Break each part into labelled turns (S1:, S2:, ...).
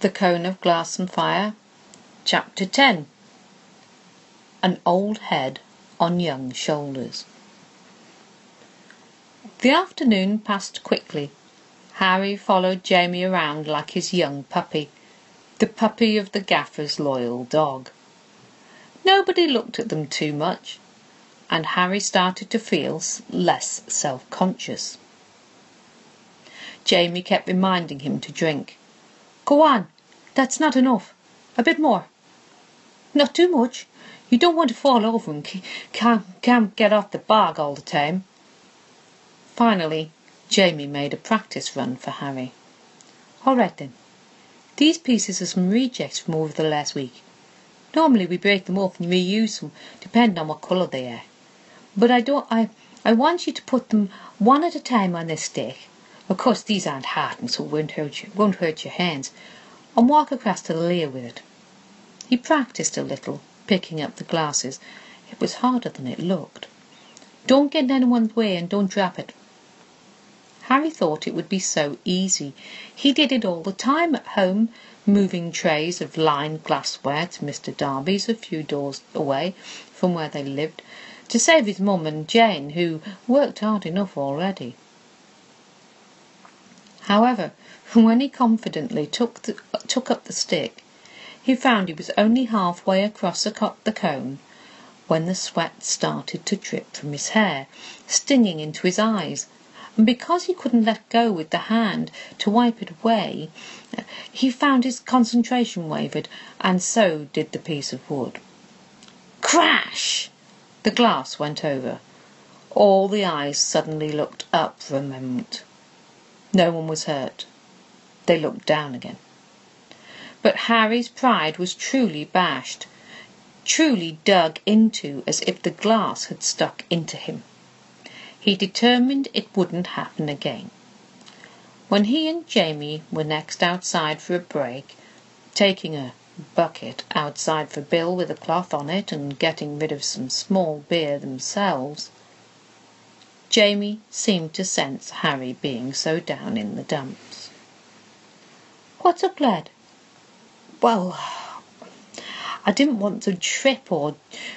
S1: The Cone of Glass and Fire, Chapter 10. An Old Head on Young Shoulders. The afternoon passed quickly. Harry followed Jamie around like his young puppy, the puppy of the gaffer's loyal dog. Nobody looked at them too much, and Harry started to feel less self-conscious. Jamie kept reminding him to drink. "Go on, that's not enough. A bit more. Not too much. You don't want to fall over and can't get off the bog all the time." Finally, Jamie made a practice run for Harry. "All right then. These pieces are some rejects from over the last week. Normally we break them up and reuse them, depending on what colour they are. But I want you to put them one at a time on this stick. Of course these aren't hardened, so it won't hurt your hands. And walk across to the layer with it." He practised a little, picking up the glasses. It was harder than it looked. "Don't get in anyone's way and don't drop it." Harry thought it would be so easy. He did it all the time at home, moving trays of lined glassware to Mr. Darby's a few doors away from where they lived, to save his mum and Jane, who worked hard enough already. However, when he confidently took up the stick, he found he was only halfway across the cone when the sweat started to drip from his hair, stinging into his eyes, and because he couldn't let go with the hand to wipe it away, he found his concentration wavered, and so did the piece of wood. Crash! The glass went over. All the eyes suddenly looked up for a moment. No one was hurt. They looked down again. But Harry's pride was truly bashed, truly dug into as if the glass had stuck into him. He determined it wouldn't happen again. When he and Jamie were next outside for a break, taking a bucket outside for Bill with a cloth on it and getting rid of some small beer themselves, Jamie seemed to sense Harry being so down in the dumps. "What's up, lad?" "Well, I didn't want to trip or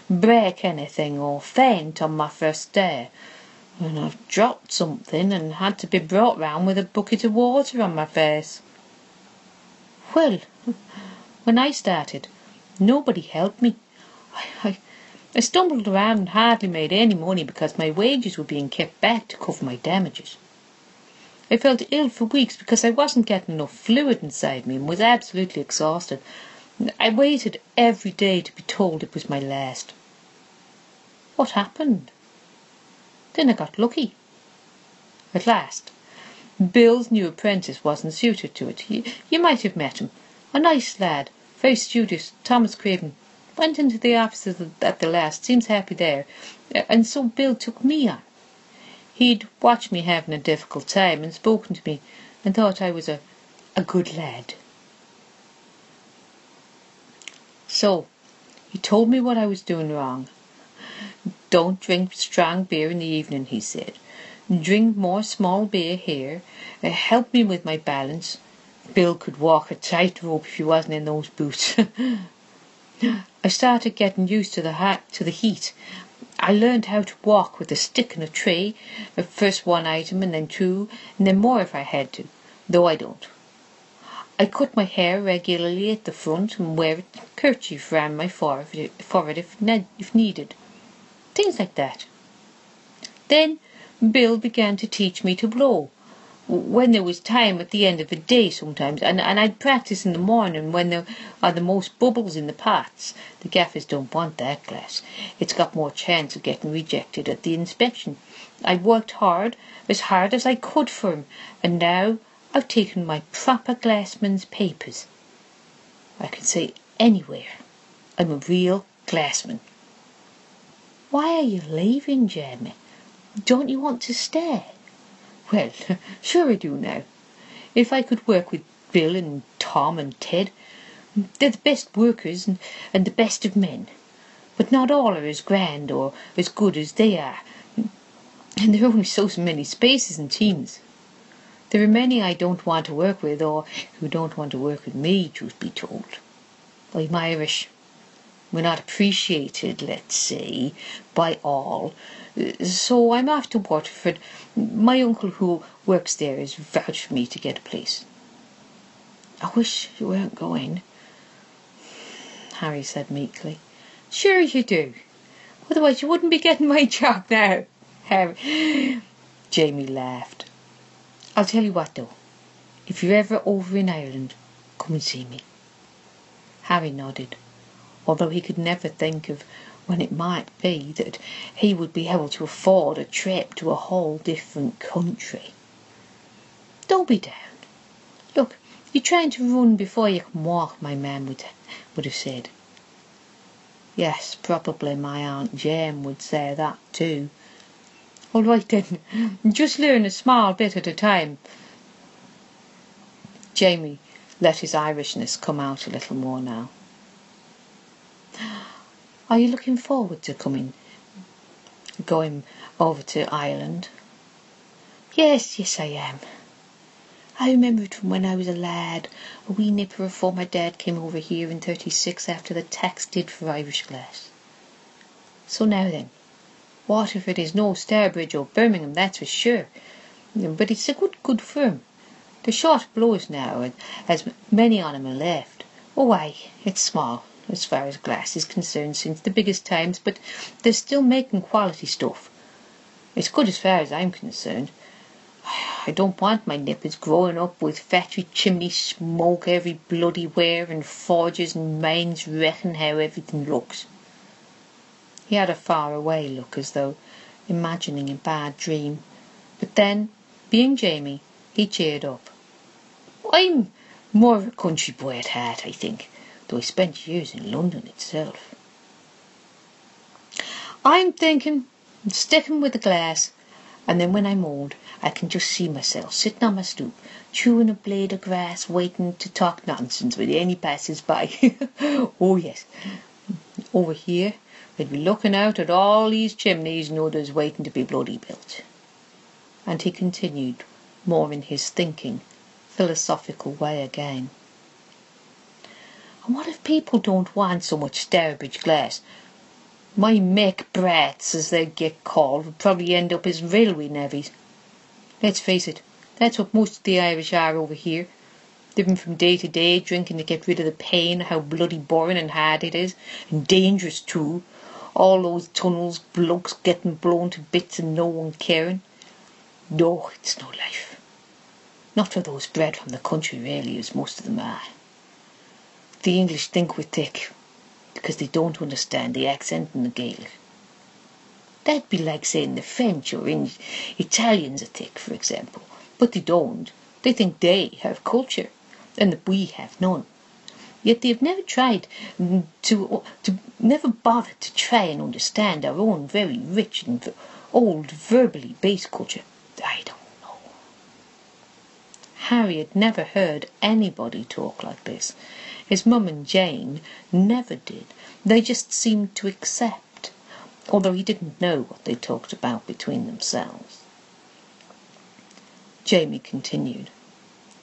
S1: break anything or faint on my first day, and I've dropped something and had to be brought round with a bucket of water on my face." "Well, when I started, nobody helped me. I stumbled around and hardly made any money because my wages were being kept back to cover my damages. I felt ill for weeks because I wasn't getting enough fluid inside me and was absolutely exhausted. I waited every day to be told it was my last." "What happened?" "Then I got lucky. At last. Bill's new apprentice wasn't suited to it. You might have met him. A nice lad, very studious, Thomas Craven. Went into the office at the last, seems happy there, and so Bill took me on. He'd watched me having a difficult time and spoken to me and thought I was a good lad. So he told me what I was doing wrong. 'Don't drink strong beer in the evening,' he said. 'Drink more small beer here. Help me with my balance.' Bill could walk a tightrope if he wasn't in those boots. I started getting used to the heat. I learned how to walk with a stick and a tray, first one item and then two, and then more if I had to, though I don't. I cut my hair regularly at the front and wear a kerchief round my forehead if needed. Things like that. Then Bill began to teach me to blow, when there was time at the end of the day sometimes, and I'd practice in the morning when there are the most bubbles in the pots. The gaffers don't want that glass. It's got more chance of getting rejected at the inspection. I worked hard as I could for him, and now I've taken my proper glassman's papers. I can say anywhere I'm a real glassman." "Why are you leaving, Jamie? Don't you want to stay?" "Well, sure I do now. If I could work with Bill and Tom and Ted, they're the best workers and the best of men. But not all are as grand or as good as they are. And there are only so many spaces and teams. There are many I don't want to work with, or who don't want to work with me, truth be told. I'm Irish. We're not appreciated, let's say, by all. So I'm off to Waterford. My uncle who works there has vouched for me to get a place. I wish you weren't going, Harry said meekly. Sure you do. Otherwise you wouldn't be getting my job now, Harry. Jamie laughed. I'll tell you what though, if you're ever over in Ireland, come and see me. Harry nodded, although he could never think of when it might be that he would be able to afford a trip to a whole different country. Don't be down. Look, you're trying to run before you can walk, my man would have said. Yes, probably my Aunt Jane would say that too. All right then, just learn a small bit at a time. Jamie let his Irishness come out a little more now. Are you looking forward to going over to Ireland? Yes, I am. I remember it from when I was a lad, a wee nipper before my dad came over here in 36 after the tax did for Irish glass. So now then, Waterford is no Starbridge or Birmingham, that's for sure, but it's a good firm. They're short of blows now, and as many on 'em are left. Oh why, it's small as far as glass is concerned since the biggest times, but they're still making quality stuff. It's good as far as I'm concerned. I don't want my nippers growing up with factory chimney smoke every bloody where and forges and mines wrecking how everything looks. He had a far-away look as though imagining a bad dream, but then, being Jamie, he cheered up. I'm more of a country boy at heart, I think, though I spent years in London itself. I'm thinking of sticking with the glass, and then when I'm old I can just see myself sitting on my stoop, chewing a blade of grass, waiting to talk nonsense with any passers-by. Oh yes, over here I'd be looking out at all these chimneys and others waiting to be bloody built. And he continued, more in his thinking, philosophical way again. And what if people don't want so much Starbridge glass? My make brats, as they get called, would probably end up as railway navvies. Let's face it, that's what most of the Irish are over here, living from day to day, drinking to get rid of the pain, how bloody boring and hard it is, and dangerous too. All those tunnels, blokes getting blown to bits and no one caring. No, it's no life. Not for those bred from the country really, as most of them are. The English think we're thick, because they don't understand the accent and the Gaelic. That'd be like saying the French or Italians are thick, for example. But they don't. They think they have culture, and that we have none. Yet they've never never bothered to try and understand our own very rich and old verbally based culture. I don't know. Harry had never heard anybody talk like this. His mum and Jane never did. They just seemed to accept, although he didn't know what they talked about between themselves. Jamie continued.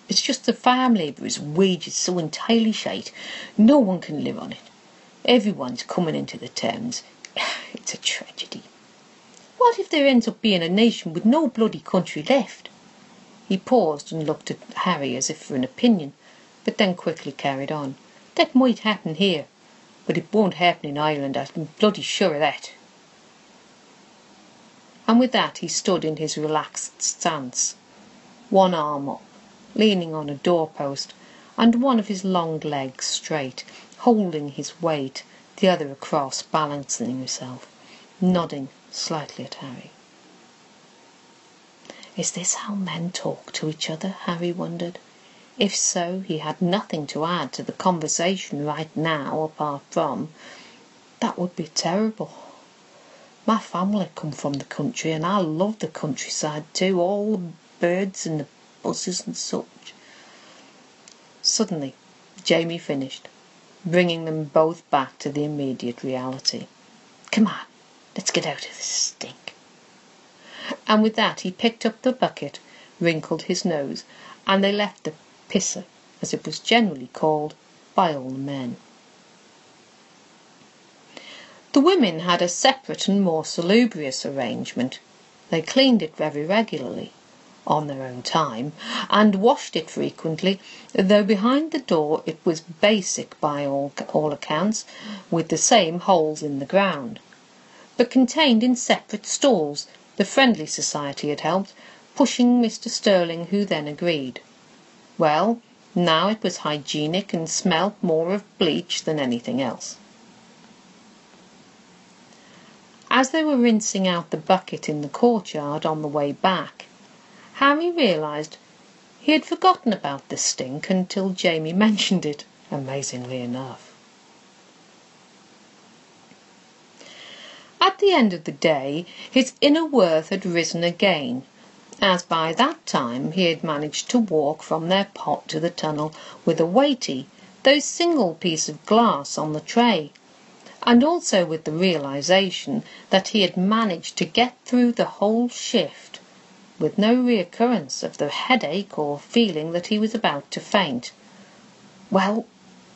S1: It's just the farm labourers' wages so entirely shite, no one can live on it. Everyone's coming into the towns. It's a tragedy. What if there ends up being a nation with no bloody country left? He paused and looked at Harry as if for an opinion, but then quickly carried on. That might happen here, but it won't happen in Ireland, I'm bloody sure of that. And with that he stood in his relaxed stance, one arm up, leaning on a doorpost, and one of his long legs straight, holding his weight, the other across, balancing himself, nodding slightly at Harry. Is this how men talk to each other? Harry wondered. If so, he had nothing to add to the conversation right now, apart from, that would be terrible. My family come from the country, and I love the countryside too, all the birds and the buses and such. Suddenly, Jamie finished, bringing them both back to the immediate reality. Come on, let's get out of this stink. And with that he picked up the bucket, wrinkled his nose, and they left the pisser, as it was generally called by all the men. The women had a separate and more salubrious arrangement. They cleaned it very regularly, on their own time, and washed it frequently, though behind the door it was basic by all accounts, with the same holes in the ground, but contained in separate stalls. The Friendly Society had helped, pushing Mr. Sterling, who then agreed. Well, now it was hygienic and smelt more of bleach than anything else. As they were rinsing out the bucket in the courtyard on the way back, Harry realised he had forgotten about the stink until Jamie mentioned it, amazingly enough. At the end of the day, his inner worth had risen again, as by that time he had managed to walk from their pot to the tunnel with a weighty, though single piece of glass on the tray, and also with the realisation that he had managed to get through the whole shift with no reoccurrence of the headache or feeling that he was about to faint. Well,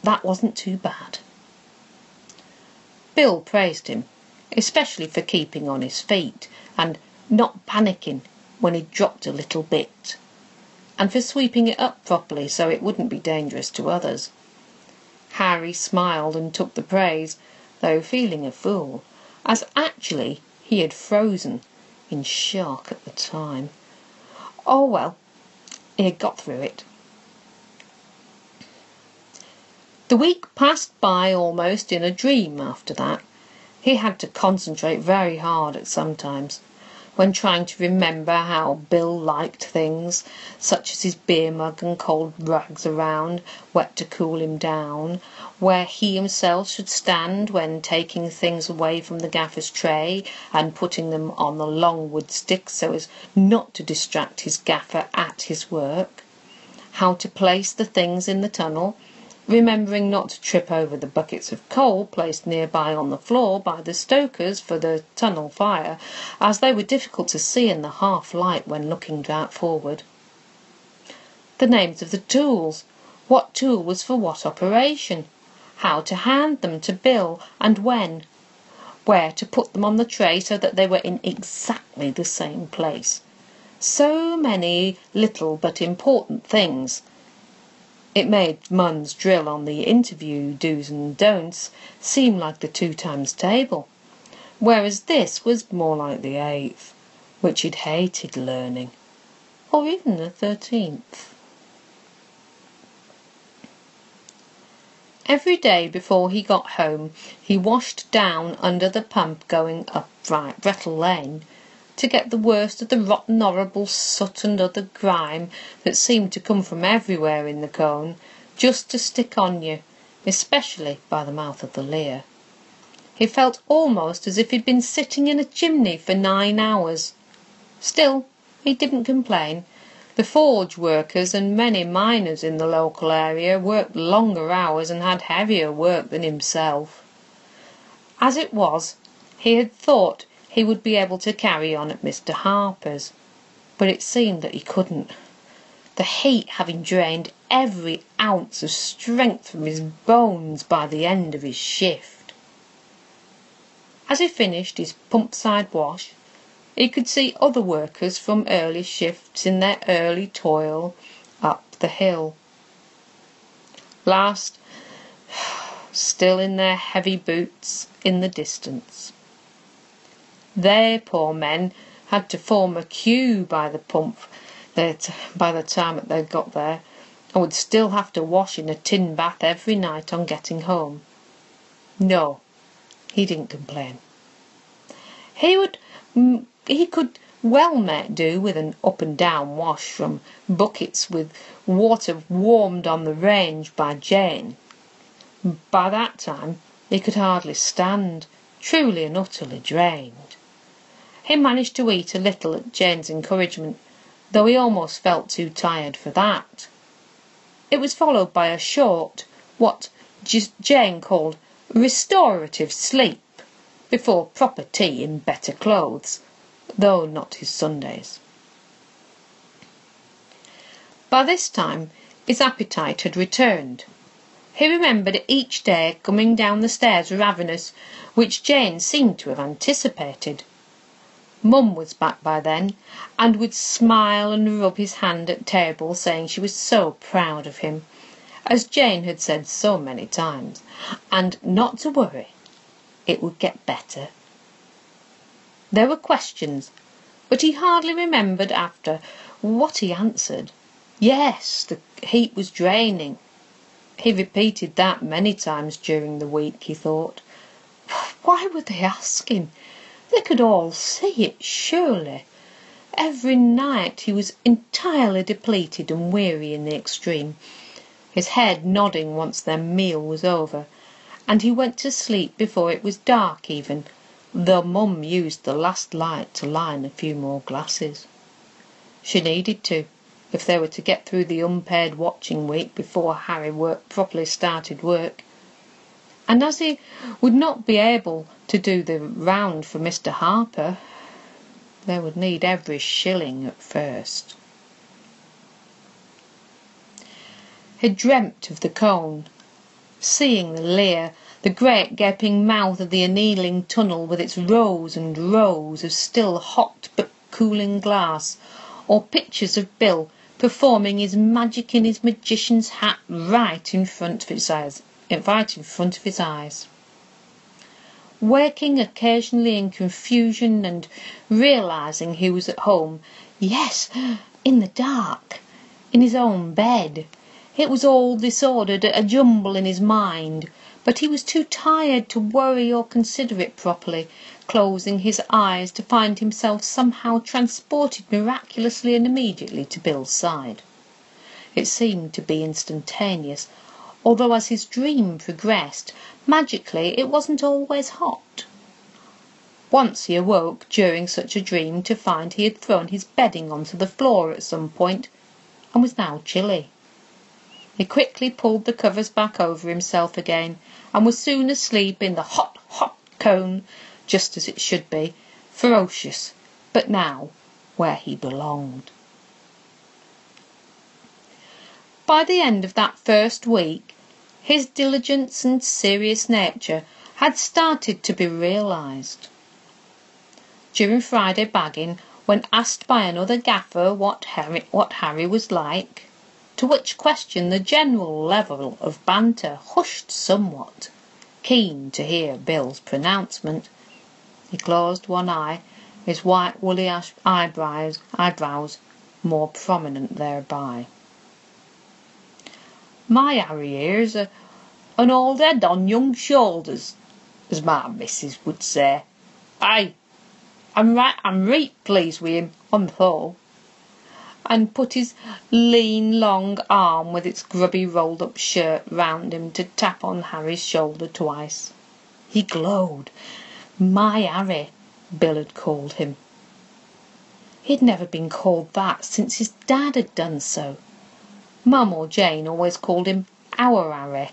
S1: that wasn't too bad. Bill praised him, especially for keeping on his feet and not panicking when he dropped a little bit, and for sweeping it up properly so it wouldn't be dangerous to others. Harry smiled and took the praise, though feeling a fool, as actually he had frozen in shock at the time. Oh well, he had got through it. The week passed by almost in a dream after that. He had to concentrate very hard at sometimes, when trying to remember how Bill liked things, such as his beer mug and cold rags around, wet to cool him down, where he himself should stand when taking things away from the gaffer's tray and putting them on the long wood stick so as not to distract his gaffer at his work, how to place the things in the tunnel, remembering not to trip over the buckets of coal placed nearby on the floor by the stokers for the tunnel fire, as they were difficult to see in the half-light when looking out forward. The names of the tools, what tool was for what operation, how to hand them to Bill and when, where to put them on the tray so that they were in exactly the same place. So many little but important things. It made Munn's drill on the interview do's and don'ts seem like the 2 times table, whereas this was more like the 8th, which he'd hated learning, or even the 13th. Every day before he got home he washed down under the pump going up Brettle Lane, to get the worst of the rotten horrible soot and other grime that seemed to come from everywhere in the cone, just to stick on you, especially by the mouth of the Lear. He felt almost as if he'd been sitting in a chimney for 9 hours. Still, he didn't complain. The forge workers and many miners in the local area worked longer hours and had heavier work than himself. As it was, he had thought he would be able to carry on at Mr. Harper's, but it seemed that he couldn't, the heat having drained every ounce of strength from his bones by the end of his shift. As he finished his pump-side wash, he could see other workers from early shifts in their early toil up the hill. Last, still in their heavy boots in the distance. They, poor men, had to form a queue by the pump by the time that they got there, and would still have to wash in a tin bath every night on getting home. No, he didn't complain. He could well do with an up-and-down wash from buckets with water warmed on the range by Jane. By that time he could hardly stand, truly and utterly drained. He managed to eat a little at Jane's encouragement, though he almost felt too tired for that. It was followed by a short, what Jane called restorative sleep, before proper tea in better clothes, though not his Sundays. By this time his appetite had returned. He remembered each day coming down the stairs ravenous, which Jane seemed to have anticipated. Mum was back by then, and would smile and rub his hand at table, saying she was so proud of him, as Jane had said so many times, and not to worry, it would get better. There were questions, but he hardly remembered after what he answered. Yes, the heat was draining. He repeated that many times during the week, he thought. Why were they asking? They could all see it, surely. Every night he was entirely depleted and weary in the extreme, his head nodding once their meal was over, and he went to sleep before it was dark even, though Mum used the last light to line a few more glasses. She needed to, if they were to get through the unpaid watching week before Harry properly started work. And as he would not be able to do the round for Mr. Harper, they would need every shilling at first. He dreamt of the cone, seeing the Lear, the great gaping mouth of the annealing tunnel with its rows and rows of still hot but cooling glass, or pictures of Bill performing his magic in his magician's hat right in front of his eyes. Waking occasionally in confusion and realising he was at home, yes, in the dark, in his own bed. It was all disordered, a jumble in his mind, but he was too tired to worry or consider it properly, closing his eyes to find himself somehow transported miraculously and immediately to Bill's side. It seemed to be instantaneous, although as his dream progressed, magically it wasn't always hot. Once he awoke during such a dream to find he had thrown his bedding onto the floor at some point, and was now chilly. He quickly pulled the covers back over himself again, and was soon asleep in the hot, hot cone, just as it should be, ferocious, but now where he belonged. By the end of that first week, his diligence and serious nature had started to be realised. During Friday bagging, when asked by another gaffer what Harry was like, to which question the general level of banter hushed somewhat, keen to hear Bill's pronouncement, he closed one eye, his white woolly eyebrows more prominent thereby. My Harry here's an old head on young shoulders, as my missus would say. Aye, I'm right pleased with him, on the whole. And put his lean, long arm with its grubby rolled-up shirt round him to tap on Harry's shoulder twice. He glowed. My Harry, Bill had called him. He had never been called that since his dad had done so. Mum or Jane always called him our Harry,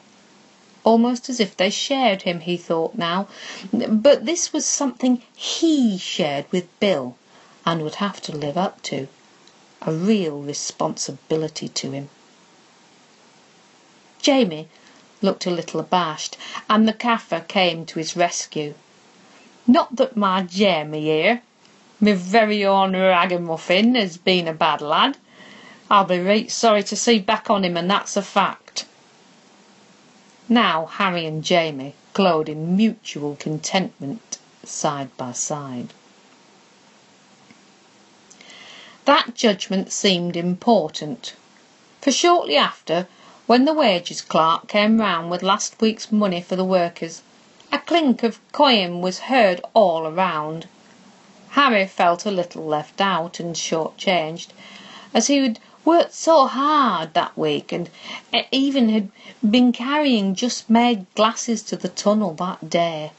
S1: almost as if they shared him, he thought now, but this was something he shared with Bill and would have to live up to. A real responsibility to him. Jamie looked a little abashed, and the gaffer came to his rescue. Not that my Jamie here, my very own ragamuffin, has been a bad lad. I'll be right sorry to see back on him, and that's a fact. Now Harry and Jamie glowed in mutual contentment side by side. That judgment seemed important, for shortly after, when the wages clerk came round with last week's money for the workers, a clink of coin was heard all around. Harry felt a little left out and short-changed, as he had worked so hard that week, and even had been carrying just-made glasses to the tunnel that day,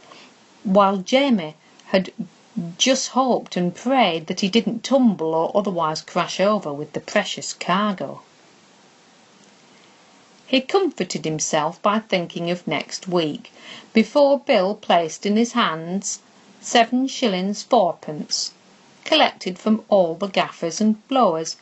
S1: while Jamie had just hoped and prayed that he didn't tumble or otherwise crash over with the precious cargo. He comforted himself by thinking of next week, before Bill placed in his hands 7 shillings 4pence, collected from all the gaffers and blowers,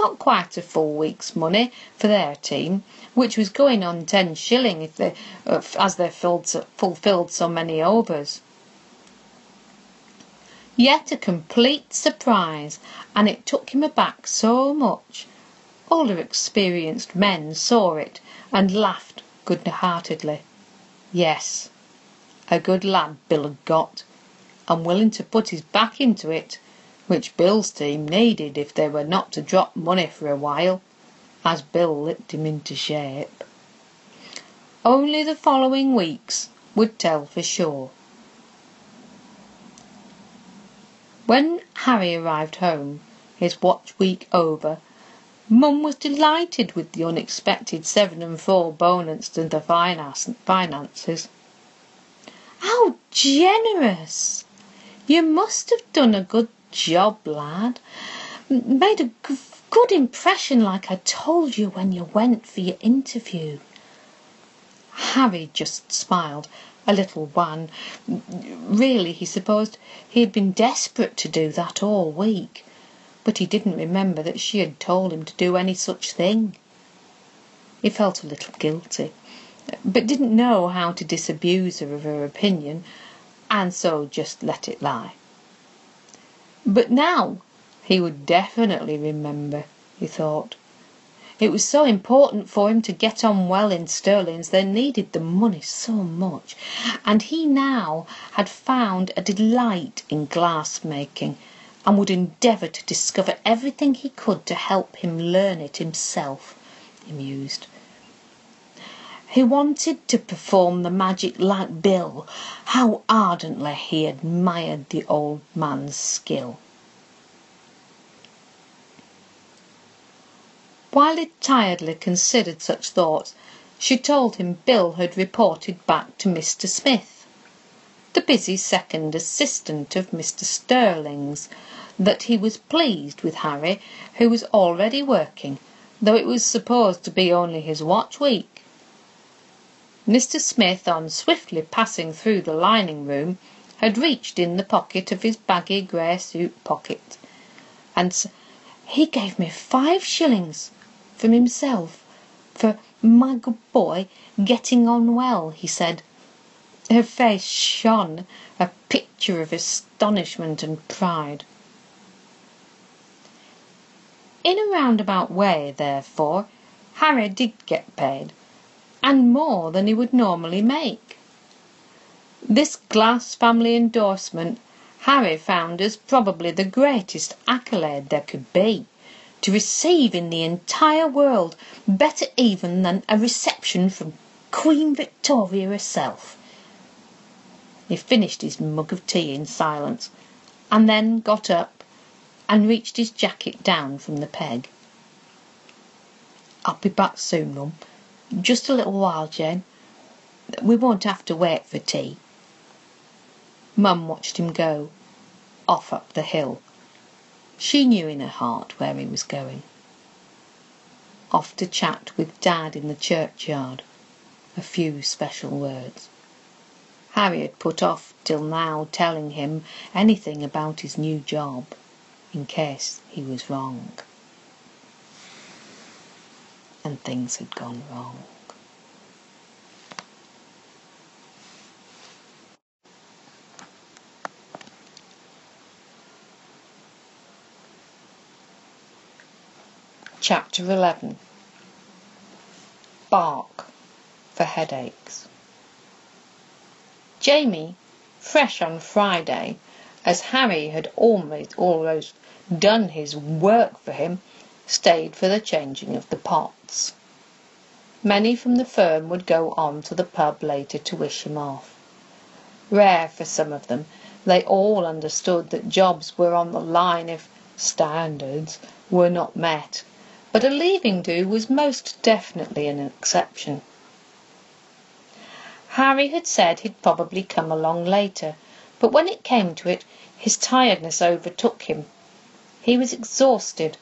S1: not quite a full week's money for their team, which was going on 10 shilling if they, as they fulfilled so many overs. Yet a complete surprise, and it took him aback so much. Older experienced men saw it and laughed good-heartedly. Yes, a good lad Bill had got, and willing to put his back into it, which Bill's team needed if they were not to drop money for a while, as Bill licked him into shape. Only the following weeks would tell for sure. When Harry arrived home, his watch week over, Mum was delighted with the unexpected 7 and 4 bonus to the finances. "How generous! You must have done a good job, lad. Made a good impression like I told you when you went for your interview." Harry just smiled, a little wan. Really, he supposed he had been desperate to do that all week, but he didn't remember that she had told him to do any such thing. He felt a little guilty, but didn't know how to disabuse her of her opinion, and so just let it lie. But now he would definitely remember, he thought. It was so important for him to get on well in Sterling's. They needed the money so much, and he now had found a delight in glass making, and would endeavour to discover everything he could to help him learn it himself, he mused. He wanted to perform the magic like Bill. How ardently he admired the old man's skill. While he tiredly considered such thoughts, she told him Bill had reported back to Mr. Smith, the busy second assistant of Mr. Sterling's, that he was pleased with Harry, who was already working, though it was supposed to be only his watch week. Mr. Smith, on swiftly passing through the lining room, had reached in the pocket of his baggy grey suit pocket, and "He gave me 5 shillings from himself for my good boy getting on well," he said. Her face shone, a picture of astonishment and pride. In a roundabout way, therefore, Harry did get paid, and more than he would normally make. This Glass family endorsement Harry found as probably the greatest accolade there could be, to receive in the entire world, better even than a reception from Queen Victoria herself. He finished his mug of tea in silence, and then got up and reached his jacket down from the peg. "I'll be back soon, Mum. Just a little while, Jane. We won't have to wait for tea." Mum watched him go, off up the hill. She knew in her heart where he was going. Off to chat with Dad in the churchyard. A few special words. Harry had put off till now telling him anything about his new job, in case he was wrong. And things had gone wrong. Chapter 11. Bark for headaches. Jamie, fresh on Friday, as Harry had almost done his work for him, stayed for the changing of the pots. Many from the firm would go on to the pub later to wish him off. Rare for some of them, they all understood that jobs were on the line if standards were not met, but a leaving do was most definitely an exception. Harry had said he'd probably come along later, but when it came to it, his tiredness overtook him. He was exhausted.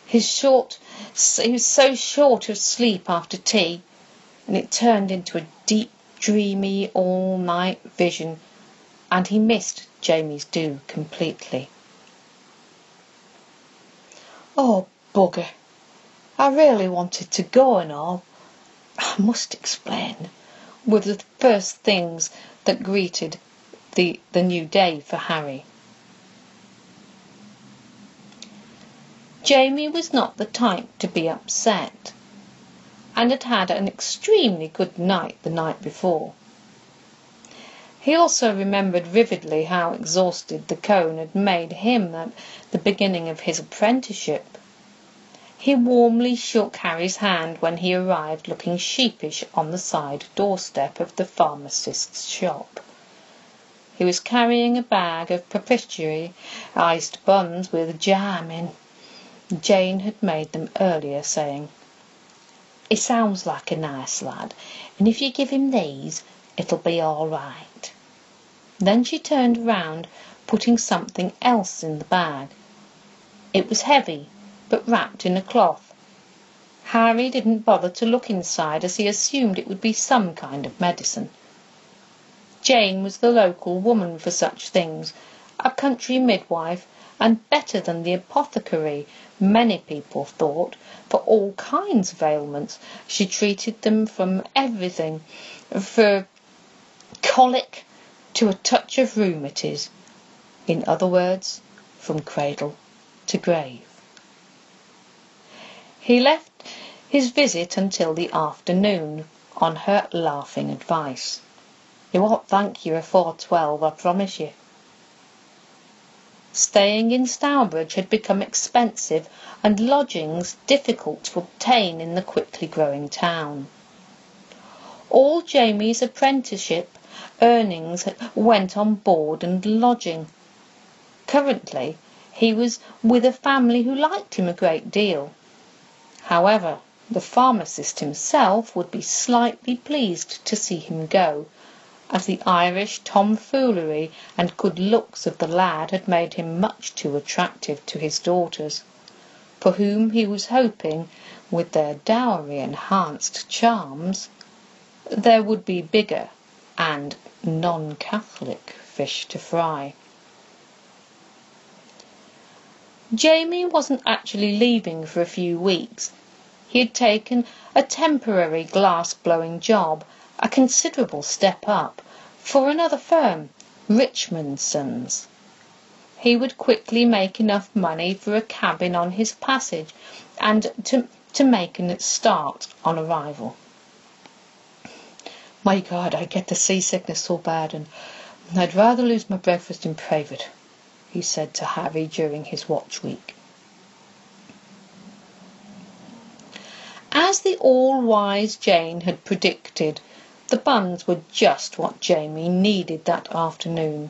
S1: He was so short of sleep after tea, and it turned into a deep, dreamy, all-night vision, and he missed Jamie's do completely. "Oh, Bugger. I really wanted to go and all, I must explain, were the first things that greeted the new day for Harry. Jamie was not the type to be upset, and had had an extremely good night the night before. He also remembered vividly how exhausted the cone had made him at the beginning of his apprenticeship. He warmly shook Harry's hand when he arrived looking sheepish on the side doorstep of the pharmacist's shop. He was carrying a bag of propitiatory iced buns with jam in. Jane had made them earlier, saying, "He sounds like a nice lad, and if you give him these, it'll be all right." Then she turned round, putting something else in the bag. It was heavy, but wrapped in a cloth. Harry didn't bother to look inside, as he assumed it would be some kind of medicine. Jane was the local woman for such things, a country midwife, and better than the apothecary, many people thought, for all kinds of ailments. She treated them from everything, for colic to a touch of rheumatism. In other words, from cradle to grave. He left his visit until the afternoon, on her laughing advice. "You won't thank you afore 12, I promise you." Staying in Stourbridge had become expensive, and lodgings difficult to obtain in the quickly growing town. All Jamie's apprenticeship earnings went on board and lodging. Currently, he was with a family who liked him a great deal. However, the pharmacist himself would be slightly pleased to see him go, as the Irish tomfoolery and good looks of the lad had made him much too attractive to his daughters, for whom he was hoping, with their dowry-enhanced charms, there would be bigger and non-Catholic fish to fry. Jamie wasn't actually leaving for a few weeks. He had taken a temporary glass-blowing job, a considerable step up, for another firm, Richmond Sons. He would quickly make enough money for a cabin on his passage, and to make a start on arrival. "My God, I get the seasickness so bad, and I'd rather lose my breakfast in private," he said to Harry during his watch week. As the all-wise Jane had predicted, the buns were just what Jamie needed that afternoon.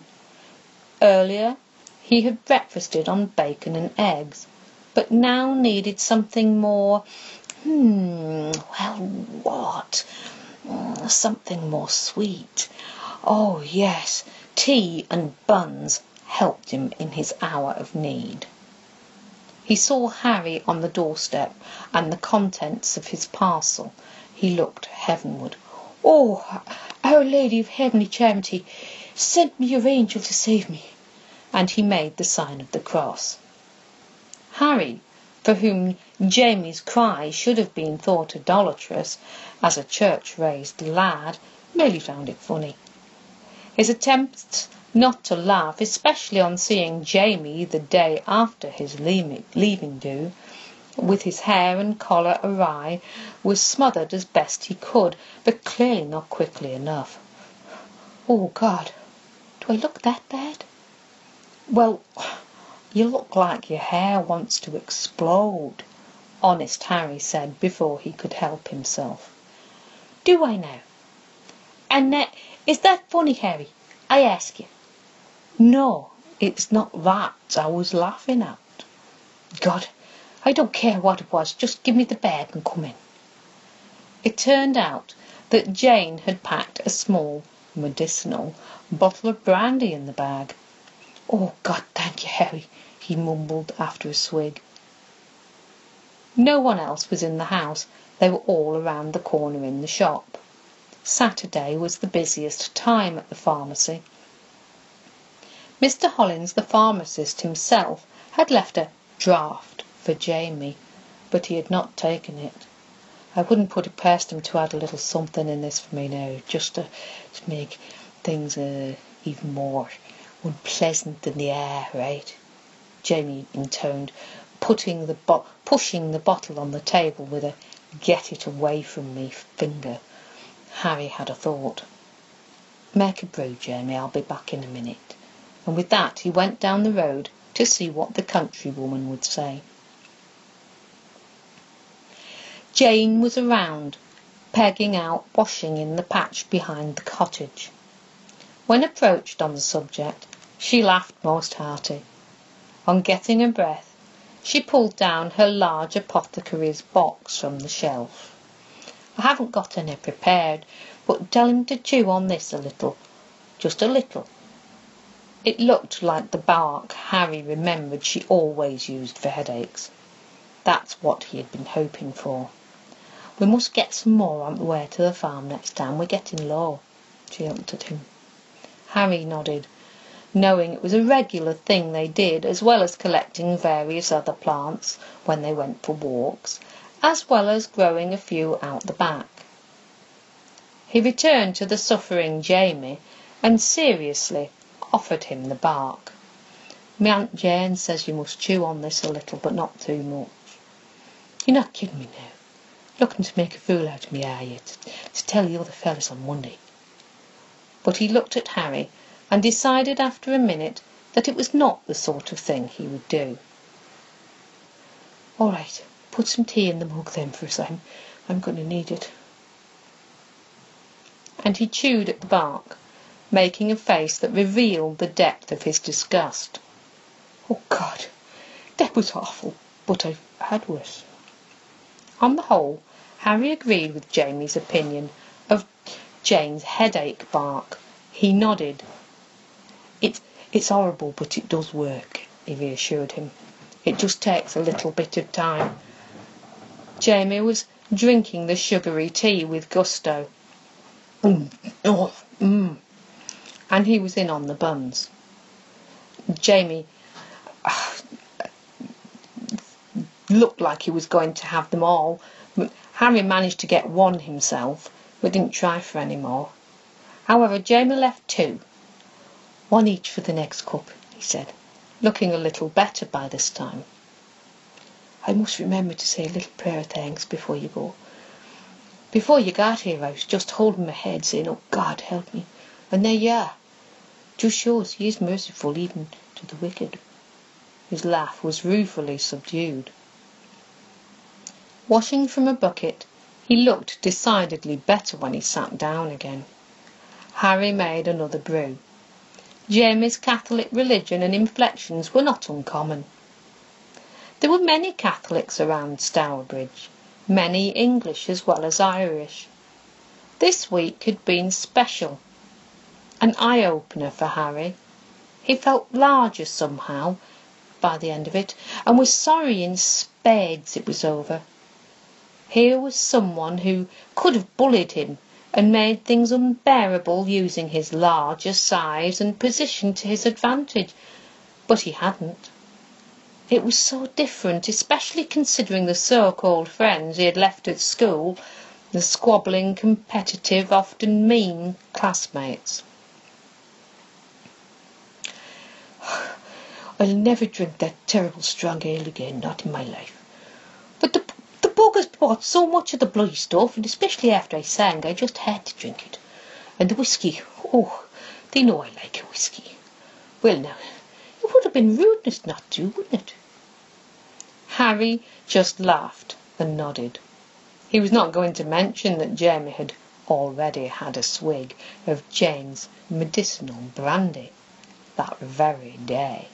S1: Earlier, he had breakfasted on bacon and eggs, but now needed something more, something more sweet. Oh, yes, tea and buns helped him in his hour of need. He saw Harry on the doorstep and the contents of his parcel. He looked heavenward. "Oh, Our Lady of Heavenly Charity, send me your angel to save me," and he made the sign of the cross. Harry, for whom Jamie's cry should have been thought idolatrous, as a church-raised lad, merely found it funny. His attempts not to laugh, especially on seeing Jamie the day after his leaving do, with his hair and collar awry, was smothered as best he could, but clearly not quickly enough. "Oh, God, do I look that bad?" "Well, you look like your hair wants to explode," honest Harry said before he could help himself. "Do I now? And is that funny, Harry? I ask you." "No, it's not that I was laughing at." "God, I don't care what it was, just give me the bag and come in." It turned out that Jane had packed a small, medicinal bottle of brandy in the bag. "Oh, God, thank you, Harry," he mumbled after a swig. No one else was in the house. They were all around the corner in the shop. Saturday was the busiest time at the pharmacy. Mr. Hollins, the pharmacist himself, had left a draft for Jamie, but he had not taken it. "I wouldn't put it past him to add a little something in this for me now, just to make things even more unpleasant than they are, right?" Jamie intoned, pushing the bottle on the table with a "get it away from me" finger. Harry had a thought. "Make a brew, Jamie, I'll be back in a minute." And with that he went down the road to see what the countrywoman would say. Jane was around, pegging out washing in the patch behind the cottage. When approached on the subject, she laughed most hearty. On getting a breath, she pulled down her large apothecary's box from the shelf. "I haven't got any prepared, but tell him to chew on this a little, just a little." It looked like the bark Harry remembered she always used for headaches. That's what he had been hoping for. "We must get some more on the way to the farm next time. We're getting low," she looked at him. Harry nodded, knowing it was a regular thing they did, as well as collecting various other plants when they went for walks, as well as growing a few out the back. He returned to the suffering Jamie and seriously offered him the bark. "My Aunt Jane says you must chew on this a little, but not too much." "You're not kidding me now? Looking to make a fool out of me, are you, to tell the other fellas on Monday?" But he looked at Harry and decided after a minute that it was not the sort of thing he would do. "All right, put some tea in the mug then for us. I'm going to need it." And he chewed at the bark, making a face that revealed the depth of his disgust. "Oh, God, that was awful, but I've had worse." On the whole, Harry agreed with Jamie's opinion of Jane's headache bark. He nodded. It's horrible, but it does work," he reassured him. "It just takes a little bit of time." Jamie was drinking the sugary tea with gusto. And he was in on the buns. Jamie looked like he was going to have them all. Harry managed to get one himself, but didn't try for any more. However, Jamie left two. "One each for the next cup," he said, looking a little better by this time. "I must remember to say a little prayer of thanks before you go. Before you got here I was just holding my head saying, 'Oh, God, help me.' And there you are. Just shows he is merciful even to the wicked." His laugh was ruefully subdued. Washing from a bucket, he looked decidedly better when he sat down again. Harry made another brew. Jamie's Catholic religion and inflections were not uncommon. There were many Catholics around Stourbridge, many English as well as Irish. This week had been special, an eye-opener for Harry. He felt larger somehow by the end of it, and was sorry in spades it was over. Here was someone who could have bullied him and made things unbearable using his larger size and position to his advantage, but he hadn't. It was so different, especially considering the so-called friends he had left at school, the squabbling, competitive, often mean classmates. "I'll never drink that terrible strong ale again, not in my life. But the buggers bought so much of the bloody stuff, and especially after I sang, I just had to drink it. And the whiskey, oh, they know I like a whiskey. Well now, it would have been rudeness not to, wouldn't it?" Harry just laughed and nodded. He was not going to mention that Jamie had already had a swig of Jane's medicinal brandy that very day.